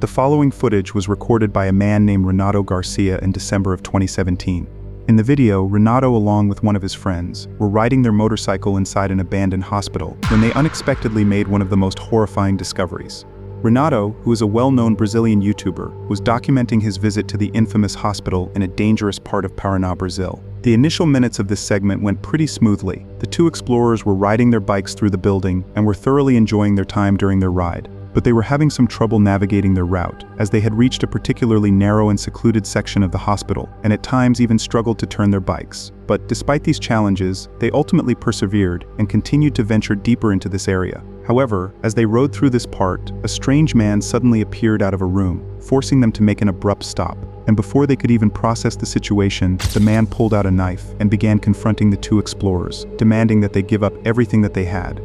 The following footage was recorded by a man named Renato Garcia in December of 2017. In the video, Renato, along with one of his friends, were riding their motorcycle inside an abandoned hospital when they unexpectedly made one of the most horrifying discoveries. Renato, who is a well-known Brazilian YouTuber, was documenting his visit to the infamous hospital in a dangerous part of Paraná, Brazil. The initial minutes of this segment went pretty smoothly. The two explorers were riding their bikes through the building and were thoroughly enjoying their time during their ride. But they were having some trouble navigating their route, as they had reached a particularly narrow and secluded section of the hospital, and at times even struggled to turn their bikes. But despite these challenges, they ultimately persevered and continued to venture deeper into this area. However, as they rode through this part, a strange man suddenly appeared out of a room, forcing them to make an abrupt stop. And before they could even process the situation, the man pulled out a knife and began confronting the two explorers, demanding that they give up everything that they had.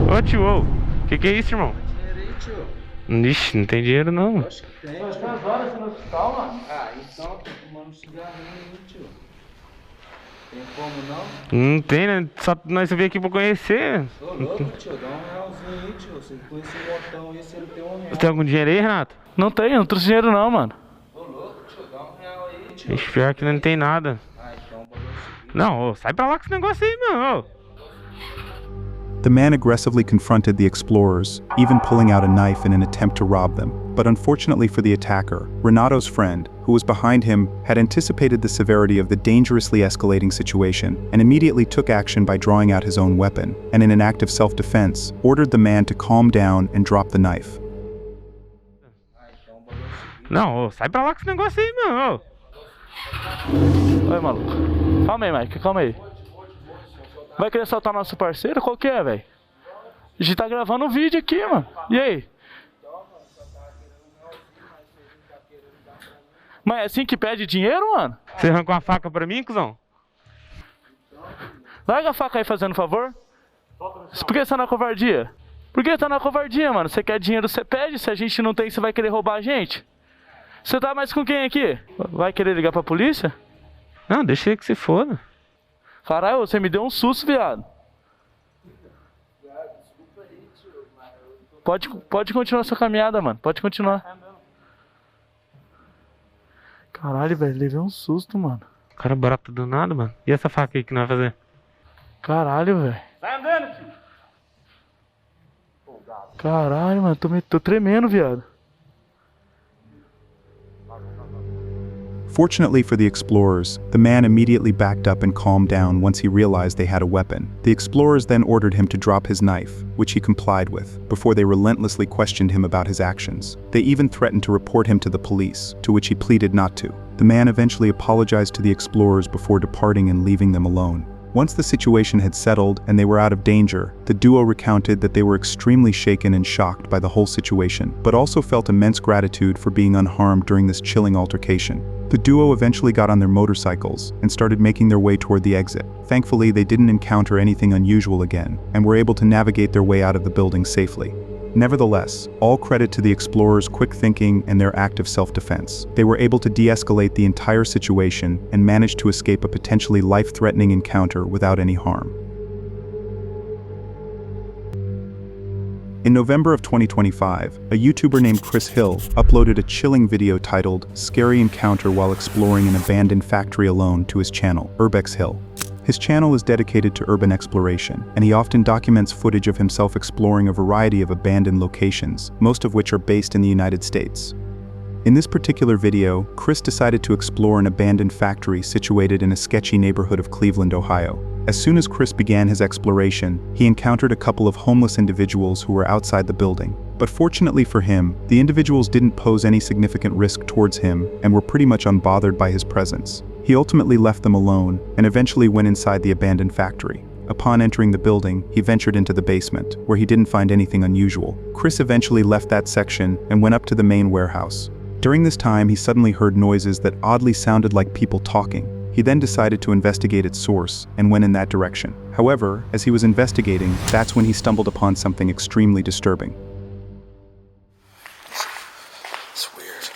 Ô tio, que é isso, irmão? Dinheiro aí, tio. Ixi, não tem dinheiro não. Acho que tem. Mas tem as horas no hospital, mano. Ah, então tô fumando um cigarrinho aí, tio. Tem como não? Não tem, né? Só nós veio aqui pra conhecer. Tô louco, tio. Dá um realzinho aí, tio. Você com esse botão aí, você não tem um real. Você tem algum dinheiro aí, Renato? Não tenho, não trouxe dinheiro não, mano. Tô louco, tio. Dá um real aí, tio. Ixi, pior que não tem nada. Ah, então o bagulho é o seguinte. Não, ô, sai pra lá com esse negócio aí, mano. Ô. The man aggressively confronted the explorers, even pulling out a knife in an attempt to rob them. But unfortunately for the attacker, Renato's friend, who was behind him, had anticipated the severity of the dangerously escalating situation and immediately took action by drawing out his own weapon, and in an act of self-defense, ordered the man to calm down and drop the knife. Não, ô, sai pra lá com esse negócio aí, mano. Ô. Oi, maluco. Calma aí, Mike, calma aí. Vai querer soltar nosso parceiro? Qual que é, velho? A gente tá gravando um vídeo aqui, mano. E aí? Mas é assim que pede dinheiro, mano? Você arrancou uma faca pra mim, cuzão? Larga a faca aí, fazendo favor. Por que você tá na covardia? Por que tá na covardia, mano? Você quer dinheiro, você pede. Se a gente não tem, você vai querer roubar a gente? Você tá mais com quem aqui? Vai querer ligar pra polícia? Não, deixa ele que se foda. Caralho, você me deu um susto, viado. Pode continuar sua caminhada, mano. Pode continuar. Caralho, velho, levei um susto, mano. O cara brota do nada, mano. E essa faca aí que nós vai fazer? Caralho, velho. Sai andando, tio. Caralho, mano, tô tremendo, viado. Fortunately for the explorers, the man immediately backed up and calmed down once he realized they had a weapon. The explorers then ordered him to drop his knife, which he complied with, before they relentlessly questioned him about his actions. They even threatened to report him to the police, to which he pleaded not to. The man eventually apologized to the explorers before departing and leaving them alone. Once the situation had settled and they were out of danger, the duo recounted that they were extremely shaken and shocked by the whole situation, but also felt immense gratitude for being unharmed during this chilling altercation. The duo eventually got on their motorcycles and started making their way toward the exit. Thankfully, they didn't encounter anything unusual again, and were able to navigate their way out of the building safely. Nevertheless, all credit to the explorers' quick thinking and their act of self-defense. They were able to de-escalate the entire situation and managed to escape a potentially life-threatening encounter without any harm. In November of 2025, a YouTuber named Chris Hill uploaded a chilling video titled "Scary Encounter While Exploring an Abandoned Factory Alone" to his channel, Urbex Hill. His channel is dedicated to urban exploration, and he often documents footage of himself exploring a variety of abandoned locations, most of which are based in the United States. In this particular video, Chris decided to explore an abandoned factory situated in a sketchy neighborhood of Cleveland, Ohio. As soon as Chris began his exploration, he encountered a couple of homeless individuals who were outside the building. But fortunately for him, the individuals didn't pose any significant risk towards him and were pretty much unbothered by his presence. He ultimately left them alone and eventually went inside the abandoned factory. Upon entering the building, he ventured into the basement, where he didn't find anything unusual. Chris eventually left that section and went up to the main warehouse. During this time, he suddenly heard noises that oddly sounded like people talking. He then decided to investigate its source and went in that direction. However, as he was investigating, that's when he stumbled upon something extremely disturbing. It's weird.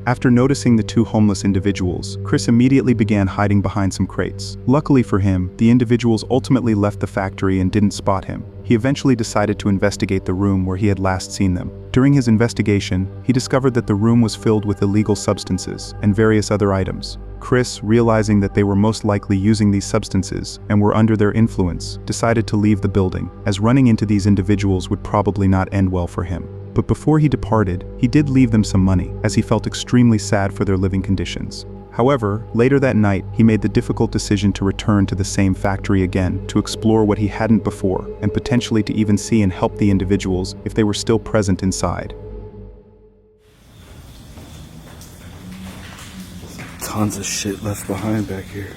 After noticing the two homeless individuals, Chris immediately began hiding behind some crates. Luckily for him, the individuals ultimately left the factory and didn't spot him. He eventually decided to investigate the room where he had last seen them. During his investigation, he discovered that the room was filled with illegal substances and various other items. Chris, realizing that they were most likely using these substances and were under their influence, decided to leave the building, as running into these individuals would probably not end well for him. But before he departed, he did leave them some money, as he felt extremely sad for their living conditions. However, later that night, he made the difficult decision to return to the same factory again, to explore what he hadn't before, and potentially to even see and help the individuals if they were still present inside. Tons of shit left behind back here.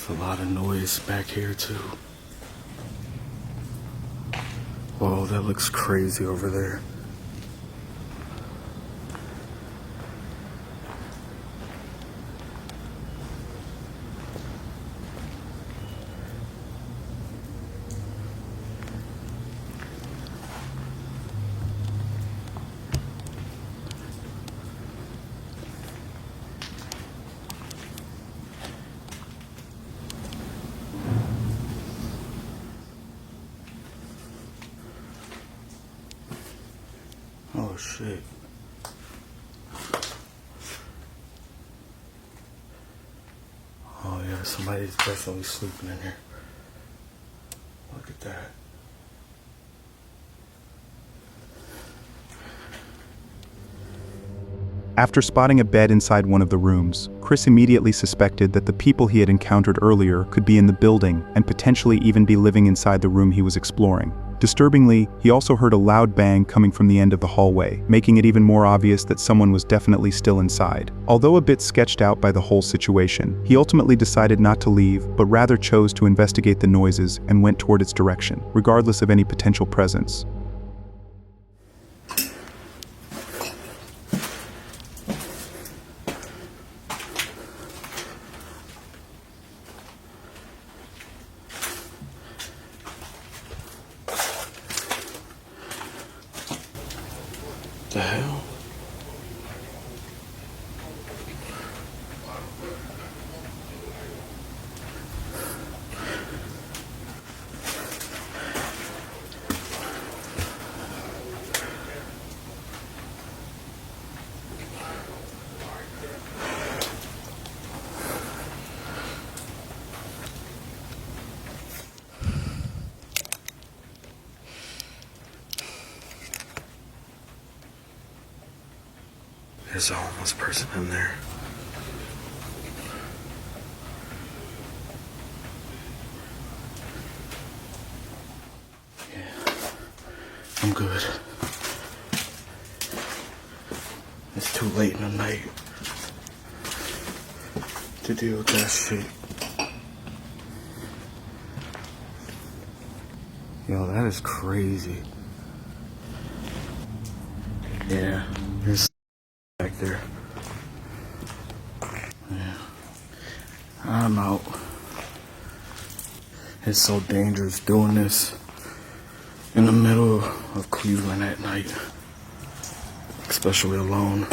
There's a lot of noise back here too. Whoa, that looks crazy over there. Oh shit. Oh yeah, somebody's definitely sleeping in here. Look at that. After spotting a bed inside one of the rooms, Chris immediately suspected that the people he had encountered earlier could be in the building and potentially even be living inside the room he was exploring. Disturbingly, he also heard a loud bang coming from the end of the hallway, making it even more obvious that someone was definitely still inside. Although a bit sketched out by the whole situation, he ultimately decided not to leave, but rather chose to investigate the noises and went toward its direction, regardless of any potential presence. The hell? There's a homeless person in there. Yeah, I'm good. It's too late in the night to deal with that shit. Yo, that is crazy. Yeah, there's back there. Yeah. I'm out. It's so dangerous doing this in the middle of Cleveland at night, especially alone.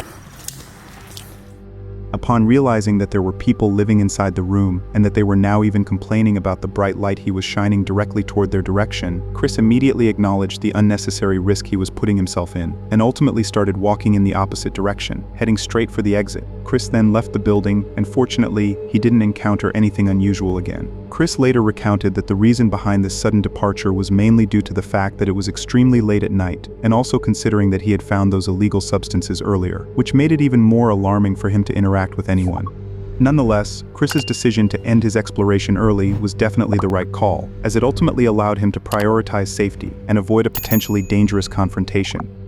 Upon realizing that there were people living inside the room and that they were now even complaining about the bright light he was shining directly toward their direction, Chris immediately acknowledged the unnecessary risk he was putting himself in and ultimately started walking in the opposite direction, heading straight for the exit. Chris then left the building, and fortunately, he didn't encounter anything unusual again. Chris later recounted that the reason behind this sudden departure was mainly due to the fact that it was extremely late at night, and also considering that he had found those illegal substances earlier, which made it even more alarming for him to interact with anyone. Nonetheless, Chris's decision to end his exploration early was definitely the right call, as it ultimately allowed him to prioritize safety and avoid a potentially dangerous confrontation.